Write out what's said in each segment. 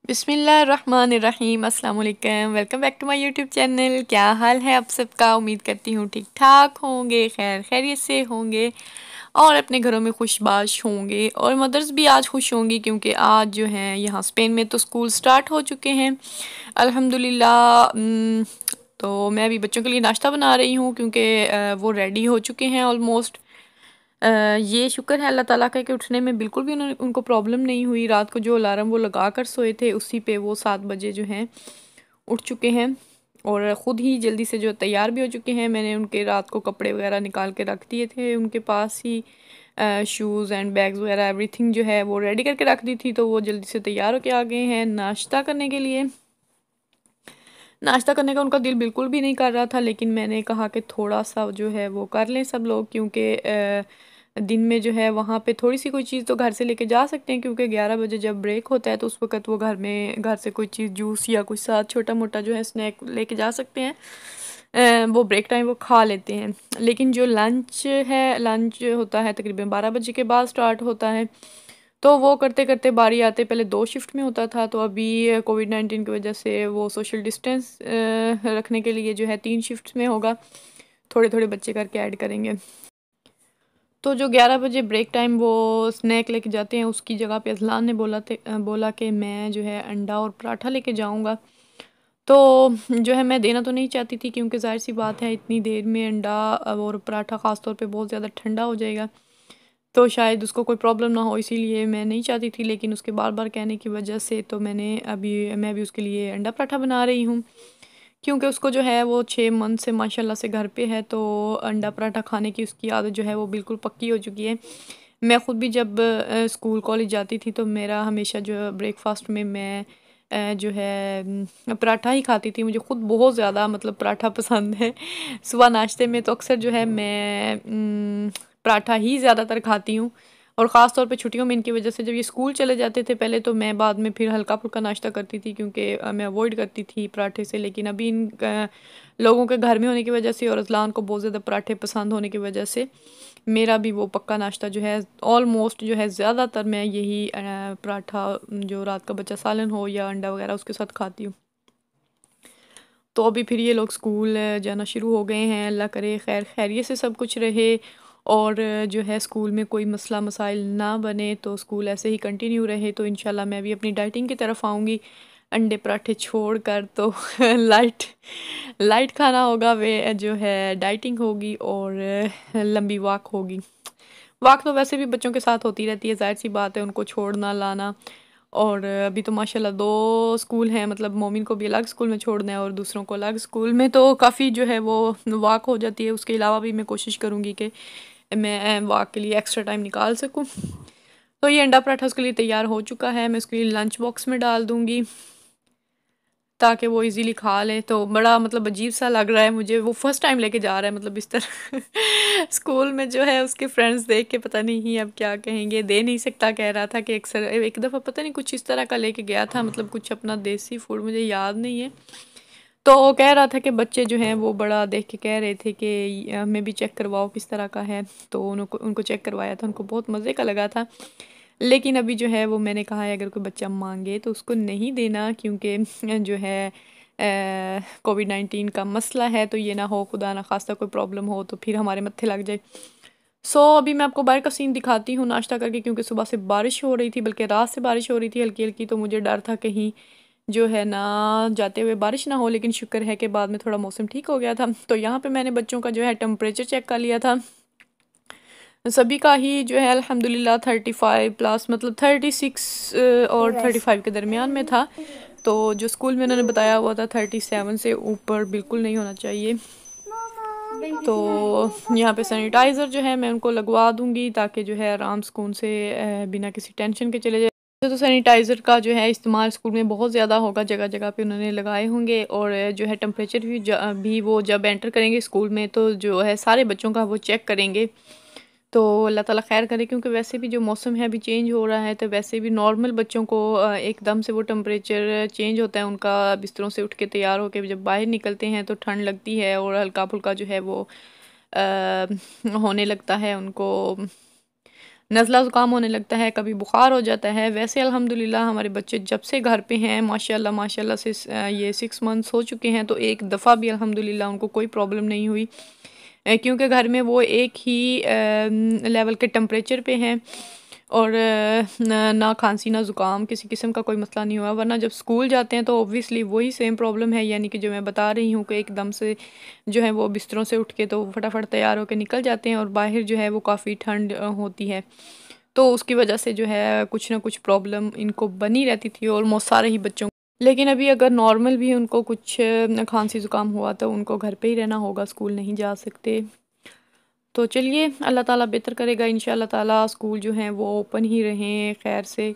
बिस्मिल्लाहिर्रहमानिर्रहीम अस्सलाम वालेकुम। Welcome back to my YouTube channel. क्या हाल है आप सबका? उम्मीद करती हूँ ठीक ठाक होंगे, खैर खैरियत से होंगे और अपने घरों में खुशबाश होंगे। और मदर्स भी आज खुश होंगी क्योंकि आज जो है यहाँ स्पेन में तो स्कूल स्टार्ट हो चुके हैं अल्हम्दुलिल्लाह। तो मैं अभी बच्चों के लिए नाश्ता बना रही हूँ क्योंकि वो रेडी हो चुके हैं ऑलमोस्ट। ये शुक्र है अल्लाह ताला का कि उठने में बिल्कुल भी उनको प्रॉब्लम नहीं हुई। रात को जो अलार्म वो लगा कर सोए थे उसी पे वो 7 बजे जो हैं उठ चुके हैं और ख़ुद ही जल्दी से जो तैयार भी हो चुके हैं। मैंने उनके रात को कपड़े वगैरह निकाल के रख दिए थे उनके पास ही, शूज़ एंड बैग्स वगैरह एवरीथिंग जो है वो रेडी करके रख दी थी। तो वो जल्दी से तैयार होके आ गए हैं नाश्ता करने के लिए। नाश्ता करने का उनका दिल बिल्कुल भी नहीं कर रहा था, लेकिन मैंने कहा कि थोड़ा सा जो है वो कर लें सब लोग, क्योंकि दिन में जो है वहाँ पे थोड़ी सी कोई चीज़ तो घर से लेके जा सकते हैं, क्योंकि 11 बजे जब ब्रेक होता है तो उस वक़्त वो घर से कोई चीज़ जूस या कुछ साथ छोटा मोटा जो है स्नैक लेके जा सकते हैं। वो ब्रेक टाइम वो खा लेते हैं। लेकिन जो लंच होता है तकरीबन 12 बजे के बाद स्टार्ट होता है। तो वो करते करते बारी आते पहले 2 शिफ्ट में होता था, तो अभी कोविड-19 की वजह से वो सोशल डिस्टेंस रखने के लिए जो है 3 शिफ्ट्स में होगा। थोड़े थोड़े बच्चे करके ऐड करेंगे। तो जो 11 बजे ब्रेक टाइम वो स्नैक लेके जाते हैं उसकी जगह पे अज़लान ने बोला कि मैं जो है अंडा और पराठा लेके जाऊंगा। तो जो है मैं देना तो नहीं चाहती थी, क्योंकि ज़ाहिर सी बात है इतनी देर में अंडा और पराठा ख़ास तौर पे बहुत ज़्यादा ठंडा हो जाएगा, तो शायद उसको कोई प्रॉब्लम ना हो, इसीलिए मैं नहीं चाहती थी। लेकिन उसके बार बार कहने की वजह से तो मैं भी उसके लिए अंडा पराठा बना रही हूँ, क्योंकि उसको जो है वो 6 मंथ से माशाल्लाह से घर पे है, तो अंडा पराठा खाने की उसकी आदत जो है वो बिल्कुल पक्की हो चुकी है। मैं ख़ुद भी जब स्कूल कॉलेज जाती थी तो मेरा हमेशा जो ब्रेकफास्ट में मैं जो है पराठा ही खाती थी। मुझे ख़ुद बहुत ज़्यादा मतलब पराठा पसंद है। सुबह नाश्ते में तो अक्सर जो है मैं पराठा ही ज़्यादातर खाती हूँ। और ख़ास तौर पे छुट्टियों में इनकी वजह से जब ये स्कूल चले जाते थे पहले, तो मैं बाद में फिर हल्का फुल्का नाश्ता करती थी, क्योंकि मैं अवॉइड करती थी पराठे से। लेकिन अभी इन लोगों के घर में होने की वजह से और अज़लान को बहुत ज़्यादा पराठे पसंद होने की वजह से मेरा भी वो पक्का नाश्ता जो है ऑलमोस्ट जो है ज़्यादातर मैं यही पराठा, जो रात का बचा सालन हो या अंडा वगैरह उसके साथ खाती हूँ। तो अभी फिर ये लोग स्कूल जाना शुरू हो गए हैं। अल्लाह करे खैर खैरियत से सब कुछ रहे और जो है स्कूल में कोई मसला मसाइल ना बने, तो स्कूल ऐसे ही कंटिन्यू रहे। तो इंशाल्लाह मैं भी अपनी डाइटिंग की तरफ आऊँगी, अंडे पराठे छोड़ कर। तो लाइट लाइट खाना होगा, वे जो है डाइटिंग होगी और लंबी वॉक होगी। वॉक तो वैसे भी बच्चों के साथ होती रहती है, ज़ाहिर सी बात है, उनको छोड़ना लाना। और अभी तो माशाल्लाह 2 स्कूल हैं, मतलब मोमिन को भी अलग स्कूल में छोड़ना है और दूसरों को अलग स्कूल में, तो काफ़ी जो है वो वॉक हो जाती है। उसके अलावा भी मैं कोशिश करूँगी कि मैं वॉक के लिए एक्स्ट्रा टाइम निकाल सकूँ। तो ये अंडा पराठा उसके लिए तैयार हो चुका है, मैं उसके लिए लंच बॉक्स में डाल दूँगी ताकि वो इजीली खा ले। तो बड़ा मतलब अजीब सा लग रहा है मुझे, वो फर्स्ट टाइम लेके जा रहा है मतलब इस तरह स्कूल में जो है उसके फ्रेंड्स देख के पता नहीं अब क्या कहेंगे। दे नहीं सकता, कह रहा था कि अक्सर एक दफ़ा पता नहीं कुछ इस तरह का लेके गया था, मतलब कुछ अपना देसी फूड, मुझे याद नहीं है। तो वो कह रहा था कि बच्चे जो हैं वो बड़ा देख के कह रहे थे कि हमें भी चेक करवाओ किस तरह का है। तो उनको उनको चेक करवाया था, उनको बहुत मज़े का लगा था। लेकिन अभी जो है वो मैंने कहा है अगर कोई बच्चा मांगे तो उसको नहीं देना, क्योंकि जो है कोविड-19 का मसला है, तो ये ना हो खुदा ना खास्ता कोई प्रॉब्लम हो तो फिर हमारे मत्थे लग जाए। अभी मैं आपको बाहर का सीन दिखाती हूँ नाश्ता करके, क्योंकि सुबह से बारिश हो रही थी, बल्कि रात से बारिश हो रही थी हल्की हल्की। तो मुझे डर था कहीं जो है ना जाते हुए बारिश ना हो, लेकिन शुक्र है कि बाद में थोड़ा मौसम ठीक हो गया था। तो यहाँ पे मैंने बच्चों का जो है टेम्परेचर चेक कर लिया था। सभी का ही जो है अल्हम्दुलिल्लाह 35+ मतलब 36 और 35 के दरमियान में था। तो जो स्कूल में उन्होंने बताया हुआ था 37 से ऊपर बिल्कुल नहीं होना चाहिए। तो यहाँ पे सैनिटाइज़र जो है मैं उनको लगवा दूँगी, ताकि जो है आराम सुकून से बिना किसी टेंशन के चले जाए। तो सैनिटाइज़र का जो है इस्तेमाल स्कूल में बहुत ज़्यादा होगा, जगह जगह पे उन्होंने लगाए होंगे। और जो है टेम्परेचर भी वो जब एंटर करेंगे स्कूल में तो जो है सारे बच्चों का वो चेक करेंगे। तो अल्लाह ताला खैर करे, क्योंकि वैसे भी जो मौसम है अभी चेंज हो रहा है, तो वैसे भी नॉर्मल बच्चों को एकदम से वो टेम्परेचर चेंज होता है उनका, बिस्तरों से उठ के तैयार होकर जब बाहर निकलते हैं तो ठंड लगती है और हल्का फुल्का जो है वो होने लगता है उनको। नज़ला ज़ुकाम होने लगता है, कभी बुखार हो जाता है। वैसे अल्हम्दुलिल्लाह हमारे बच्चे जब से घर पे हैं माशाल्लाह माशाल्लाह से ये 6 मंथ्स हो चुके हैं, तो एक दफ़ा भी अल्हम्दुलिल्लाह उनको कोई प्रॉब्लम नहीं हुई। क्योंकि घर में वो एक ही लेवल के टेम्परेचर पे हैं और ना खांसी ना ज़ुकाम किसी किस्म का कोई मसला नहीं हुआ। वरना जब स्कूल जाते हैं तो ऑब्वियसली वही सेम प्रॉब्लम है, यानी कि जो मैं बता रही हूँ कि एकदम से जो है वो बिस्तरों से उठ के तो फटाफट तैयार होकर निकल जाते हैं और बाहर जो है वो काफ़ी ठंड होती है, तो उसकी वजह से जो है कुछ ना कुछ प्रॉब्लम इनको बनी रहती थी ऑलमोस्ट सारे ही बच्चों को। लेकिन अभी अगर नॉर्मल भी उनको कुछ खांसी ज़ुकाम हुआ तो उनको घर पे ही रहना होगा, स्कूल नहीं जा सकते। तो चलिए अल्लाह ताला बेहतर करेगा इंशाल्लाह ताला, स्कूल जो हैं वो ओपन ही रहें खैर से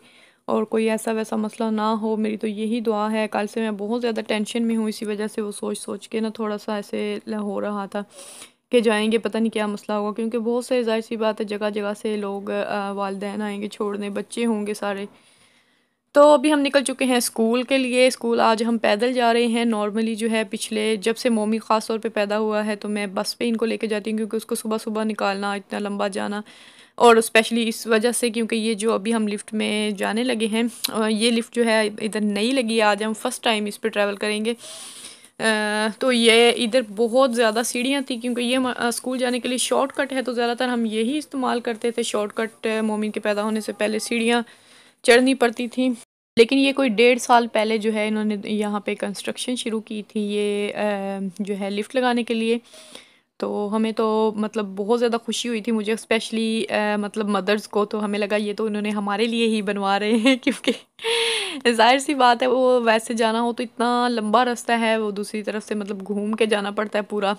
और कोई ऐसा वैसा मसला ना हो। मेरी तो यही दुआ है। कल से मैं बहुत ज़्यादा टेंशन में हूँ, इसी वजह से वो सोच सोच के ना थोड़ा सा ऐसे हो रहा था कि जाएंगे पता नहीं क्या मसला होगा, क्योंकि बहुत से ज़ाहिर सी बात है जगह जगह से लोग वालिदैन आएंगे छोड़ने, बच्चे होंगे सारे। तो अभी हम निकल चुके हैं स्कूल के लिए। स्कूल आज हम पैदल जा रहे हैं। नॉर्मली जो है पिछले जब से मोमी ख़ास तौर पे पैदा हुआ है तो मैं बस पे इनको लेके जाती हूँ, क्योंकि उसको सुबह सुबह निकालना, इतना लंबा जाना, और स्पेशली इस वजह से क्योंकि ये जो अभी हम लिफ्ट में जाने लगे हैं, ये लिफ्ट जो है इधर नई लगी है, आज हम फर्स्ट टाइम इस पर ट्रैवल करेंगे। तो ये इधर बहुत ज़्यादा सीढ़ियाँ थी, क्योंकि ये स्कूल जाने के लिए शॉर्टकट है तो ज़्यादातर हम यही इस्तेमाल करते थे शॉर्टकट। मोमिन के पैदा होने से पहले सीढ़ियाँ चढ़नी पड़ती थी। लेकिन ये कोई 1.5 साल पहले जो है इन्होंने यहाँ पे कंस्ट्रक्शन शुरू की थी, ये जो है लिफ्ट लगाने के लिए। तो हमें तो मतलब बहुत ज़्यादा खुशी हुई थी, मुझे स्पेशली मतलब मदर्स को तो हमें लगा ये तो इन्होंने हमारे लिए ही बनवा रहे हैं, क्योंकि ज़ाहिर सी बात है वो वैसे जाना हो तो इतना लंबा रास्ता है, वो दूसरी तरफ से मतलब घूम के जाना पड़ता है पूरा।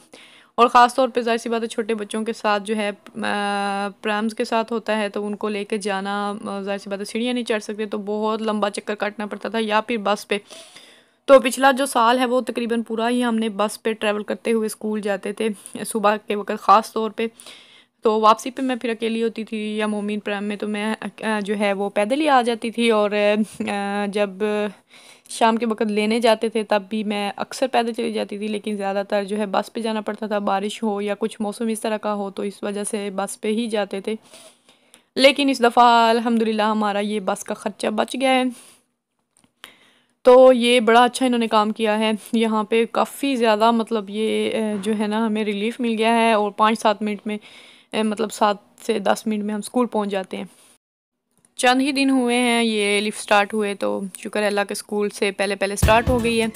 और ख़ास तौर पे ज़ाहिर सी बात है छोटे बच्चों के साथ जो है प्रैम्स के साथ होता है तो उनको लेके जाना, ज़ाहिर सी बात है सीढ़ियाँ नहीं चढ़ सकते, तो बहुत लंबा चक्कर काटना पड़ता था या फिर बस पे। तो पिछला जो साल है वो तकरीबन पूरा ही हमने बस पे ट्रैवल करते हुए स्कूल जाते थे सुबह के वक्त ख़ास तौर पे। तो वापसी पे मैं फिर अकेली होती थी या मोमिन प्रैम में तो मैं जो है वो पैदल ही आ जाती थी, और जब शाम के वक़्त लेने जाते थे तब भी मैं अक्सर पैदल चली जाती थी, लेकिन ज़्यादातर जो है बस पे जाना पड़ता था, बारिश हो या कुछ मौसम इस तरह का हो तो इस वजह से बस पे ही जाते थे। लेकिन इस दफ़ा अल्हम्दुलिल्लाह हमारा ये बस का ख़र्चा बच गया है, तो ये बड़ा अच्छा इन्होंने काम किया है। यहाँ पे काफ़ी ज़्यादा मतलब ये जो है ना हमें रिलीफ़ मिल गया है, और 5-7 मिनट में मतलब 7 से 10 मिनट में हम स्कूल पहुँच जाते हैं। चंद ही दिन हुए हैं ये लिफ्ट स्टार्ट हुए, तो शुक्र है अल्लाह के स्कूल से पहले पहले स्टार्ट हो गई है।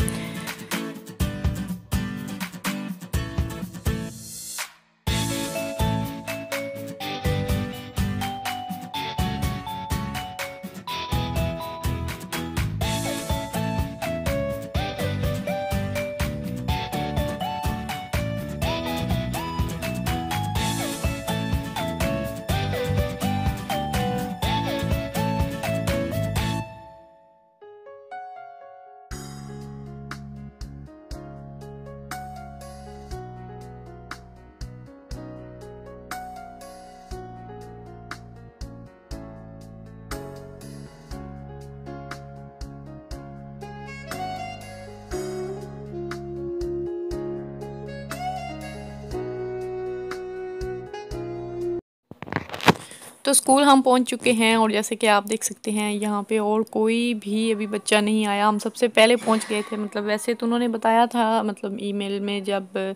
तो स्कूल हम पहुंच चुके हैं, और जैसे कि आप देख सकते हैं यहाँ पे और कोई भी अभी बच्चा नहीं आया, हम सबसे पहले पहुंच गए थे। मतलब वैसे तो उन्होंने बताया था मतलब ईमेल में, जब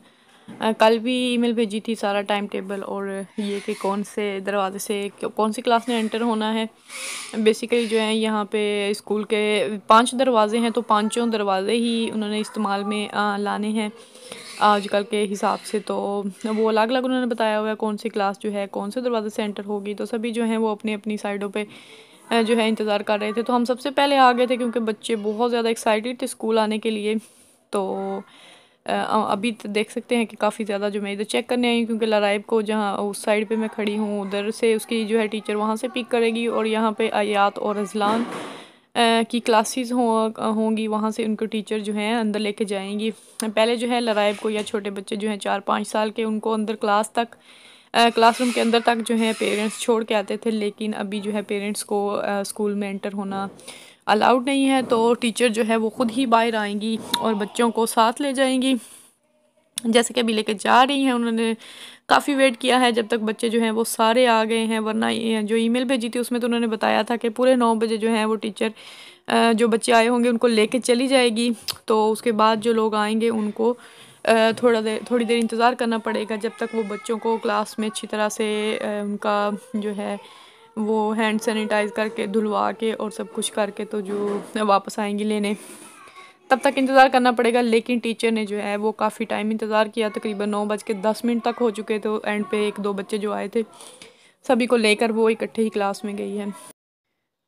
कल भी ईमेल भेजी थी सारा टाइम टेबल, और ये कि कौन से दरवाजे से कौन सी क्लास में एंटर होना है। बेसिकली जो है यहाँ पे स्कूल के 5 दरवाजे हैं, तो पांचों दरवाजे ही उन्होंने इस्तेमाल में लाने हैं आजकल के हिसाब से। तो वो अलग अलग उन्होंने बताया हुआ है कौन सी क्लास जो है कौन से दरवाजे से एंटर होगी, तो सभी जो हैं वो अपनी अपनी साइडों पे जो है इंतज़ार कर रहे थे। तो हम सबसे पहले आ गए थे क्योंकि बच्चे बहुत ज़्यादा एक्साइटेड थे स्कूल आने के लिए। तो अभी तो देख सकते हैं कि काफ़ी ज़्यादा जो मैं इधर चेक करने आई हूँ, क्योंकि लराइब को जहाँ उस साइड पे मैं खड़ी हूँ उधर से उसकी जो है टीचर वहाँ से पिक करेगी, और यहाँ पे आयात और अजलान की क्लासेस होंगी, वहाँ से उनको टीचर जो हैं अंदर लेके जाएंगी। पहले जो है लराइब को या छोटे बच्चे जो हैं 4-5 साल के, उनको अंदर क्लासरूम के अंदर तक जो है पेरेंट्स छोड़ के आते थे, लेकिन अभी जो है पेरेंट्स को स्कूल में एंटर होना अलाउड नहीं है, तो टीचर जो है वो ख़ुद ही बाहर आएंगी और बच्चों को साथ ले जाएंगी। जैसे कि अभी लेके जा रही हैं। उन्होंने काफ़ी वेट किया है जब तक बच्चे जो हैं वो सारे आ गए हैं, वरना ये जो ईमेल भेजी थी उसमें तो उन्होंने बताया था कि पूरे 9 बजे जो है वो टीचर जो बच्चे आए होंगे उनको लेके चली जाएगी। तो उसके बाद जो लोग आएंगे उनको थोड़ी देर इंतज़ार करना पड़ेगा जब तक वो बच्चों को क्लास में अच्छी तरह से उनका जो है वो हैंड सैनिटाइज़ करके धुलवा के और सब कुछ करके तो जो वापस आएंगी लेने, तब तक इंतज़ार करना पड़ेगा। लेकिन टीचर ने जो है वो काफ़ी टाइम इंतज़ार किया, तकरीबन 9:10 तक हो चुके थे। एंड पे 1-2 बच्चे जो आए थे सभी को लेकर वो इकट्ठे ही क्लास में गई है।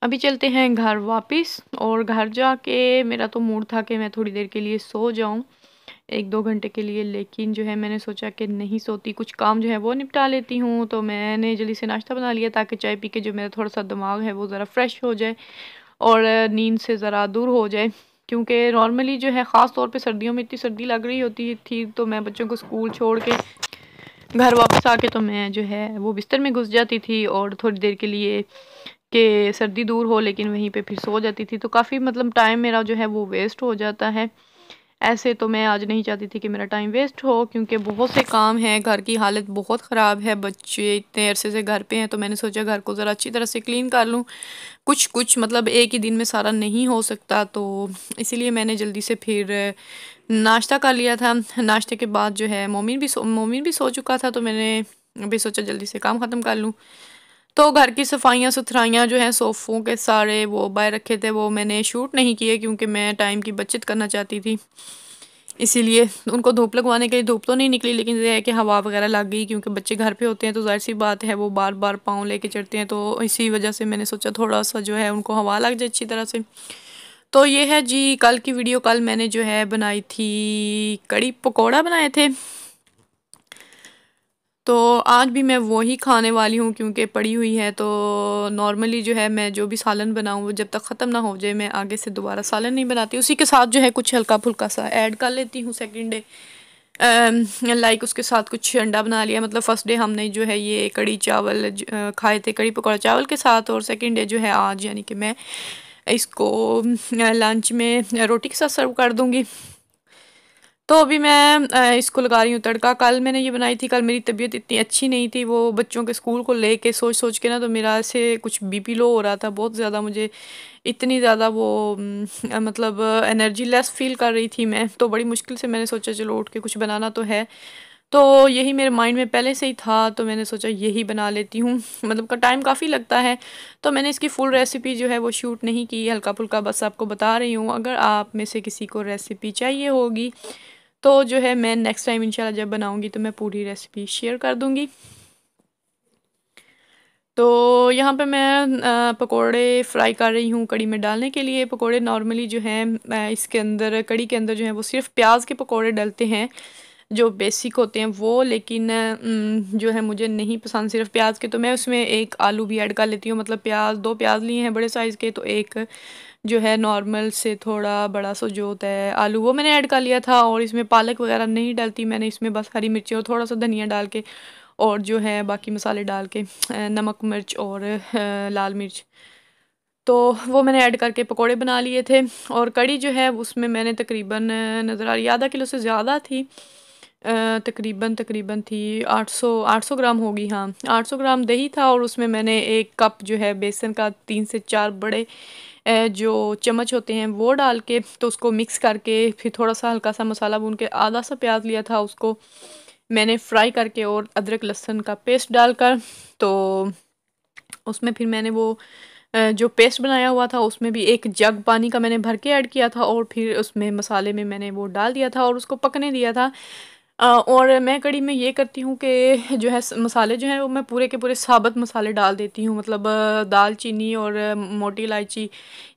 अभी चलते हैं घर वापस, और घर जाके मेरा तो मूड था कि मैं थोड़ी देर के लिए सो जाऊं, 1-2 घंटे के लिए। लेकिन जो है मैंने सोचा कि नहीं सोती, कुछ काम जो है वो निपटा लेती हूँ। तो मैंने जल्दी से नाश्ता बना लिया ताकि चाय पी के जो मेरा थोड़ा सा दिमाग है वो ज़रा फ्रेश हो जाए और नींद से ज़रा दूर हो जाए। क्योंकि नॉर्मली जो है ख़ास तौर पे सर्दियों में इतनी सर्दी लग रही होती थी, तो मैं बच्चों को स्कूल छोड़ के घर वापस आके तो मैं जो है वो बिस्तर में घुस जाती थी और थोड़ी देर के लिए कि सर्दी दूर हो, लेकिन वहीं पे फिर सो जाती थी। तो काफ़ी मतलब टाइम मेरा जो है वो वेस्ट हो जाता है। ऐसे तो मैं आज नहीं चाहती थी कि मेरा टाइम वेस्ट हो, क्योंकि बहुत से काम हैं, घर की हालत बहुत ख़राब है, बच्चे इतने अरसे से घर पे हैं। तो मैंने सोचा घर को ज़रा अच्छी तरह से क्लीन कर लूँ। कुछ कुछ मतलब एक ही दिन में सारा नहीं हो सकता, तो इसीलिए मैंने जल्दी से फिर नाश्ता कर लिया था। नाश्ते के बाद जो है मोमिन भी सो चुका था, तो मैंने अभी सोचा जल्दी से काम ख़त्म कर लूँ। तो घर की सफाइयाँ सुथराइयाँ जो हैं सोफ़ों के सारे वो बाहर रखे थे, वो मैंने शूट नहीं किए क्योंकि मैं टाइम की बचत करना चाहती थी। इसीलिए उनको धूप लगवाने के लिए धूप तो नहीं निकली, लेकिन ये है कि हवा वगैरह लग गई, क्योंकि बच्चे घर पे होते हैं तो ज़ाहिर सी बात है वो बार बार पाँव लेके चढ़ते हैं। तो इसी वजह से मैंने सोचा थोड़ा सा जो है उनको हवा लग जाए अच्छी तरह से। तो ये है जी कल की वीडियो। कल मैंने जो है बनाई थी कड़ी पकौड़ा बनाए थे। तो आज भी मैं वही खाने वाली हूँ क्योंकि पड़ी हुई है। तो नॉर्मली जो है मैं जो भी सालन बनाऊँ वो जब तक ख़त्म ना हो जाए मैं आगे से दोबारा सालन नहीं बनाती। उसी के साथ जो है कुछ हल्का फुल्का सा ऐड कर लेती हूँ सेकंड डे। लाइक उसके साथ कुछ अंडा बना लिया। मतलब फ़र्स्ट डे हमने जो है ये कड़ी चावल खाए थे, कड़ी पकौड़ा चावल के साथ, और सेकंड डे जो है आज यानी कि मैं इसको लंच में रोटी के साथ सर्व कर दूँगी। तो अभी मैं इसको लगा रही हूँ तड़का। कल मैंने ये बनाई थी, कल मेरी तबीयत इतनी अच्छी नहीं थी, वो बच्चों के स्कूल को लेके सोच सोच के ना तो मेरा ऐसे कुछ बीपी लो हो रहा था बहुत ज़्यादा। मुझे इतनी ज़्यादा वो मतलब एनर्जी लेस फील कर रही थी मैं। तो बड़ी मुश्किल से मैंने सोचा चलो उठ के कुछ बनाना तो है, तो यही मेरे माइंड में पहले से ही था, तो मैंने सोचा यही बना लेती हूँ। मतलब का टाइम काफ़ी लगता है, तो मैंने इसकी फुल रेसिपी जो है वो शूट नहीं की, हल्का फुल्का बस आपको बता रही हूँ। अगर आप में से किसी को रेसिपी चाहिए होगी तो जो है मैं नेक्स्ट टाइम इंशाल्लाह जब बनाऊंगी तो मैं पूरी रेसिपी शेयर कर दूंगी। तो यहाँ पे मैं पकोड़े फ्राई कर रही हूँ कड़ी में डालने के लिए। पकोड़े नॉर्मली जो हैं इसके अंदर कड़ी के अंदर जो है वो सिर्फ प्याज के पकोड़े डलते हैं जो बेसिक होते हैं वो। लेकिन जो है मुझे नहीं पसंद सिर्फ प्याज के, तो मैं उसमें एक आलू भी ऐड कर लेती हूँ। मतलब प्याज 2 प्याज लिए हैं बड़े साइज़ के, तो एक जो है नॉर्मल से थोड़ा बड़ा सा जो होता है आलू वो मैंने ऐड कर लिया था। और इसमें पालक वगैरह नहीं डालती मैंने, इसमें बस हरी मिर्ची और थोड़ा सा धनिया डाल के और जो है बाकी मसाले डाल के नमक मिर्च और लाल मिर्च, तो वो मैंने ऐड करके पकोड़े बना लिए थे। और कड़ी जो है उसमें मैंने तकरीबन नज़र आ रही आधा किलो से ज़्यादा थी, तकरीबन तकरीबन थी 800 ग्राम होगी। हाँ 800 ग्राम दही था, और उसमें मैंने 1 कप जो है बेसन का 3 से 4 बड़े जो चम्मच होते हैं वो डाल के तो उसको मिक्स करके फिर थोड़ा सा हल्का सा मसाला भून के आधा सा प्याज लिया था उसको मैंने फ्राई करके और अदरक लहसुन का पेस्ट डालकर, तो उसमें फिर मैंने वो जो पेस्ट बनाया हुआ था उसमें भी 1 जग पानी का मैंने भर के ऐड किया था, और फिर उसमें मसाले में मैंने वो डाल दिया था और उसको पकने दिया था। और मैं कढ़ी में ये करती हूँ कि जो है मसाले जो हैं वो मैं पूरे के पूरे साबुत मसाले डाल देती हूँ। मतलब दालचीनी और मोटी इलायची,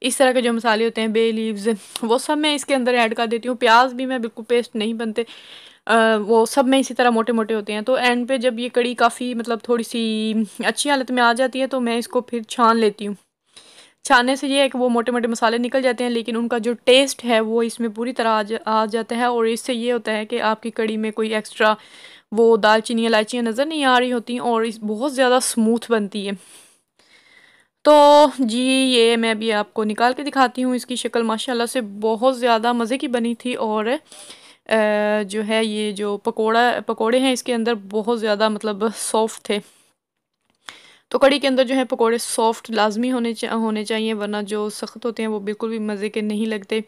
इस तरह के जो मसाले होते हैं, बे लीव्स, वो सब मैं इसके अंदर ऐड कर देती हूँ। प्याज भी मैं बिल्कुल पेस्ट नहीं बनते, वो सब में इसी तरह मोटे मोटे होते हैं। तो एंड पे जब ये कढ़ी काफ़ी मतलब थोड़ी सी अच्छी हालत में आ जाती है तो मैं इसको फिर छान लेती हूँ। छानने से ये है कि वो मोटे मोटे मसाले निकल जाते हैं, लेकिन उनका जो टेस्ट है वो इसमें पूरी तरह आ जाता है। और इससे ये होता है कि आपकी कढ़ी में कोई एक्स्ट्रा वो दालचीनी इलायचियाँ नज़र नहीं आ रही होती, और इस बहुत ज़्यादा स्मूथ बनती है। तो जी ये मैं अभी आपको निकाल के दिखाती हूँ। इसकी शक्ल माशाल्लाह से बहुत ज़्यादा मज़े की बनी थी, और जो है ये जो पकोड़े हैं इसके अंदर बहुत ज़्यादा मतलब सॉफ्ट थे। तो कड़ी के अंदर जो है पकोड़े सॉफ्ट लाजमी होने चाहिए, वरना जो सख्त होते हैं वो बिल्कुल भी मज़े के नहीं लगते।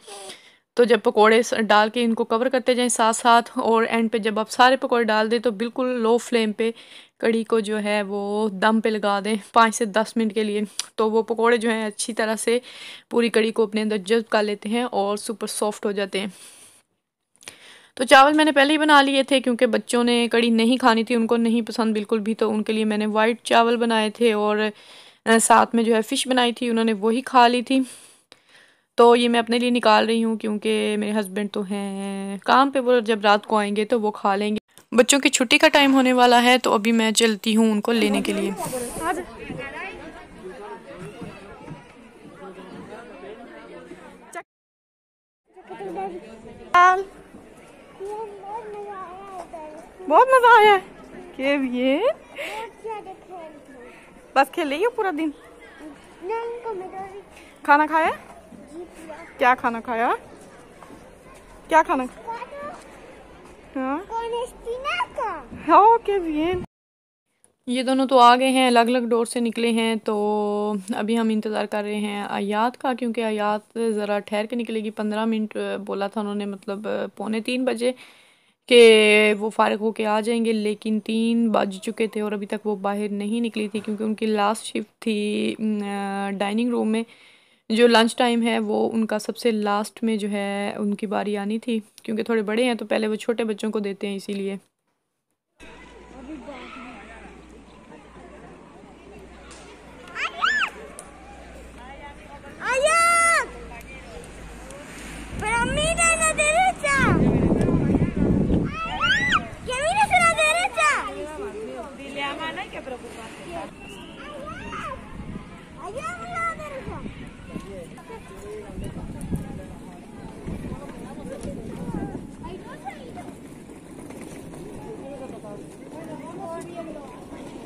तो जब पकोड़े डाल के इनको कवर करते जाएं साथ साथ, और एंड पे जब आप सारे पकोड़े डाल दें तो बिल्कुल लो फ्लेम पे कड़ी को जो है वो दम पे लगा दें 5 से 10 मिनट के लिए। तो वो पकोड़े जो हैं अच्छी तरह से पूरी कड़ी को अपने अंदर जज़्ब कर लेते हैं और सुपर सॉफ्ट हो जाते हैं। तो चावल मैंने पहले ही बना लिए थे क्योंकि बच्चों ने कड़ी नहीं खानी थी, उनको नहीं पसंद बिल्कुल भी, तो उनके लिए मैंने वाइट चावल बनाए थे और साथ में जो है फ़िश बनाई थी, उन्होंने वही खा ली थी। तो ये मैं अपने लिए निकाल रही हूँ क्योंकि मेरे हस्बैंड तो हैं काम पे, वो जब रात को आएंगे तो वो खा लेंगे। बच्चों की छुट्टी का टाइम होने वाला है तो अभी मैं चलती हूँ उनको लेने के लिए। बहुत मजा आया ये बस खेल रही हो पूरा दिन। खाना खाया? क्या खाना खाया? क्या खाना? हाँ ओके bien। ये दोनों तो आ गए हैं, अलग अलग डोर से निकले हैं। तो अभी हम इंतज़ार कर रहे हैं आयात का, क्योंकि आयात ज़रा ठहर के निकलेगी। 15 मिनट बोला था उन्होंने, मतलब 2:45 कि वो फ़ारिग होके आ जाएंगे, लेकिन 3 बज चुके थे और अभी तक वो बाहर नहीं निकली थी क्योंकि उनकी लास्ट शिफ्ट थी डाइनिंग रूम में। जो लंच टाइम है वो उनका सबसे लास्ट में जो है उनकी बारी आनी थी, क्योंकि थोड़े बड़े हैं तो पहले वो छोटे बच्चों को देते हैं इसीलिए।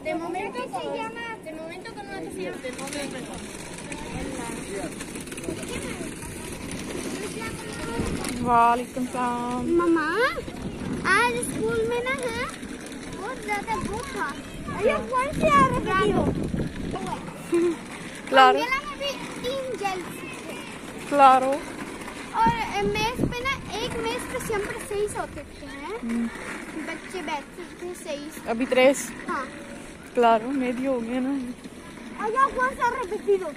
De momento se llama, de momento con una se llama, de momento. वालेकुम सलाम। मम्मा आज स्कूल में ना है बहुत ज्यादा भूख था। ये कौन सी आ रही हो? क्लारो मेला में भी 3 जेल क्लारो। और मेज पे ना एक मेज पे सिंपल सही होते हैं, बच्चे बैठते थे सही। अभी 3 हाँ क्लारो मेरी हो गया ना। कौन सा repetido?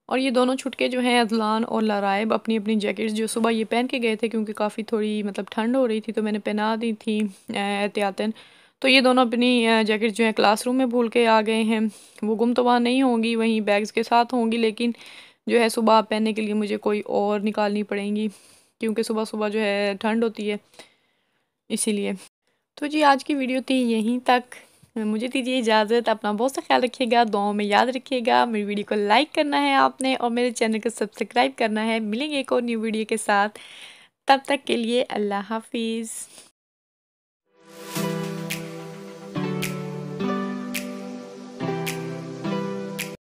और ये दोनों छुटके जो हैं अजलान और लराइब अपनी अपनी जैकेट्स जो सुबह ये पहन के गए थे, क्योंकि काफ़ी थोड़ी मतलब ठंड हो रही थी तो मैंने पहना दी थी एहतियातन। तो ये दोनों अपनी जैकेट्स जो है क्लासरूम में भूल के आ गए हैं। वो गुम तो वहाँ नहीं होंगी, वहीं बैग्स के साथ होंगी, लेकिन जो है सुबह पहनने के लिए मुझे कोई और निकालनी पड़ेंगी क्योंकि सुबह सुबह जो है ठंड होती है इसीलिए। तो जी आज की वीडियो थी यहीं तक, मुझे दीजिए इजाज़त। अपना बहुत सा ख्याल रखिएगा, दुआओं में याद रखिएगा। मेरी वीडियो को लाइक करना है आपने और मेरे चैनल को सब्सक्राइब करना है। मिलेंगे एक और न्यू वीडियो के साथ, तब तक के लिए अल्लाह हाफिज़।